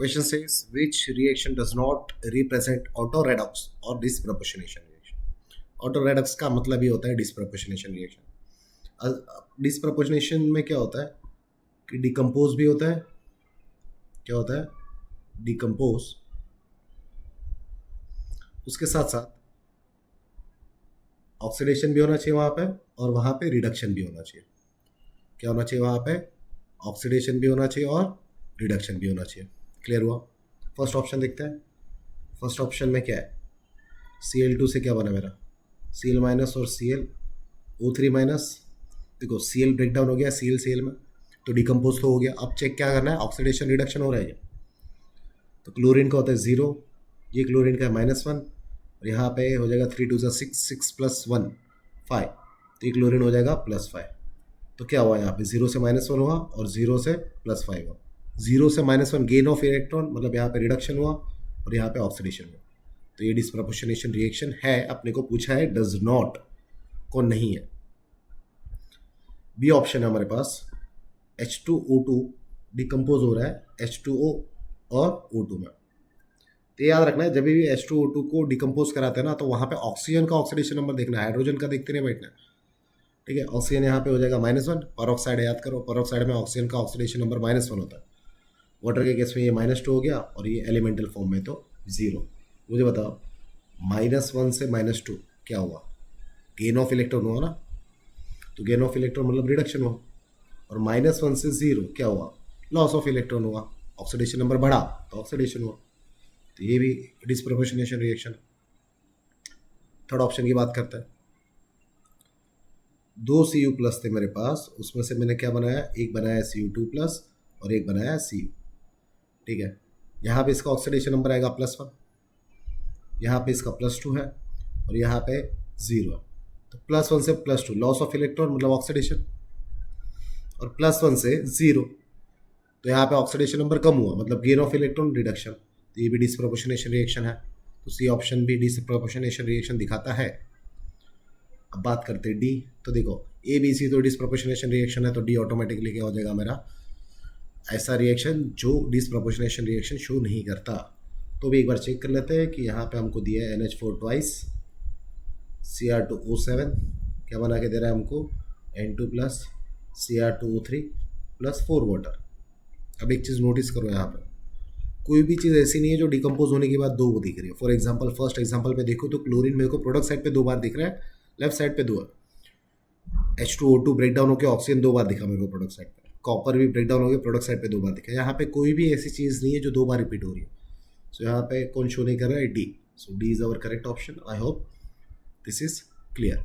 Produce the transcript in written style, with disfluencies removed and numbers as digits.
Question says which reaction does not represent auto redox or disproportionation reaction. Auto redox का मतलब ये होता है disproportionation reaction. डिस्प्रपोर्शनेशन में क्या होता है कि डिकम्पोज भी होता है. क्या होता है? डिकम्पोज. उसके साथ साथ ऑक्सीडेशन भी होना चाहिए वहाँ पे और वहाँ पे रिडक्शन भी होना चाहिए. क्या होना चाहिए वहाँ पे? ऑक्सीडेशन भी होना चाहिए और रिडक्शन भी होना चाहिए. क्लियर हुआ? फर्स्ट ऑप्शन देखते हैं. फर्स्ट ऑप्शन में क्या है? Cl2 से क्या बना मेरा? Cl माइनस और ClO3 माइनस. देखो Cl ब्रेक डाउन हो गया Cl में, तो डिकम्पोज तो हो गया. अब चेक क्या करना है? ऑक्सीडेशन रिडक्शन हो रहा है क्या? तो क्लोरीन का होता है 0, ये क्लोरीन का है -1 और यहाँ पे हो जाएगा 3 2 6, 6 + 1 5, तो ये क्लोरीन हो जाएगा +5. तो क्या हुआ यहाँ पे? 0 से -1 हुआ और 0 से +5 हुआ. 0 से -1 गेन ऑफ इलेक्ट्रॉन, मतलब यहाँ पे रिडक्शन हुआ और यहाँ पे ऑक्सीडेशन हुआ. तो ये डिस्प्रपोर्शनेशन रिएक्शन है. अपने को पूछा है डज नॉट, कौन नहीं है. बी ऑप्शन है हमारे पास. H2O2 डिकम्पोज हो रहा है H2O और O2 में. तो याद रखना है, जब भी H2O2 को डिकम्पोज कराते हैं ना, तो वहाँ पे ऑक्सीजन का ऑक्सीडेशन नंबर देखना है, हाइड्रोजन का देखते नहीं बैठना. ठीक है. ऑक्सीजन यहाँ पे हो जाएगा -1. परऑक्साइड याद करो, परऑक्साइड में ऑक्सीजन का ऑक्सीडेशन नंबर -1 होता है. वाटर के केस में ये -2 हो गया और ये एलिमेंटल फॉर्म में तो 0. मुझे बताओ -1 से -2 क्या हुआ? गेन ऑफ इलेक्ट्रॉन हुआ ना. तो गेन ऑफ इलेक्ट्रॉन मतलब रिडक्शन हुआ. और -1 से 0 क्या हुआ? लॉस ऑफ इलेक्ट्रॉन हुआ. ऑक्सीडेशन नंबर बढ़ा तो ऑक्सीडेशन हुआ. तो ये भी डिस्प्रोपोर्शनेशन रिएक्शन. थर्ड ऑप्शन की बात करते हैं. 2 Cu+ थे मेरे पास, उसमें से मैंने क्या बनाया? एक बनाया Cu2+ और एक बनाया Cu. ठीक है. यहाँ पे इसका ऑक्सीडेशन नंबर आएगा +1, यहाँ पे इसका +2 है और यहाँ पे 0 है. तो +1 से +2 लॉस ऑफ इलेक्ट्रॉन मतलब ऑक्सीडेशन, और +1 से 0 तो यहाँ पे ऑक्सीडेशन नंबर कम हुआ मतलब गेन ऑफ इलेक्ट्रॉन रिडक्शन. तो ये भी डिस्प्रोपोर्शनेशन रिएक्शन है. तो सी ऑप्शन भी डिस्प्रोपोर्शनेशन रिएक्शन दिखाता है. अब बात करते हैं डी. तो देखो ABC तो डिस्प्रोपोर्शनेशन रिएक्शन है, तो डी ऑटोमेटिकली क्या हो जाएगा मेरा? ऐसा रिएक्शन जो डिस्प्रोपोर्शनेशन रिएक्शन शो नहीं करता. तो भी एक बार चेक कर लेते हैं कि यहाँ पे हमको दिया है NH4 ट्वाइस, Cr2O7 क्या बना के दे रहा है हमको? N2+ Cr2O3 + 4 water. अब एक चीज़ नोटिस करो, यहाँ पे कोई भी चीज़ ऐसी नहीं है जो डिकम्पोज होने के बाद 2 दिख रही है. फॉर एग्जांपल फर्स्ट एग्जांपल पे देखो तो क्लोरीन मेरे को प्रोडक्ट साइड पे 2 बार दिख रहा है, लेफ्ट साइड पे 2 है. H2O2 ब्रेक डाउन होकर ऑक्सीजन 2 बार दिखा मेरे को प्रोडक्ट साइड पे. कॉपर भी ब्रेक डाउन हो गया, प्रोडक्ट साइड पे 2 बार दिखा. यहाँ पे कोई भी ऐसी चीज़ नहीं है जो 2 बार रिपीट हो रही है. सो यहाँ पे कौन शो नहीं कर रहा है? D. So D is our correct option. I hope this is clear.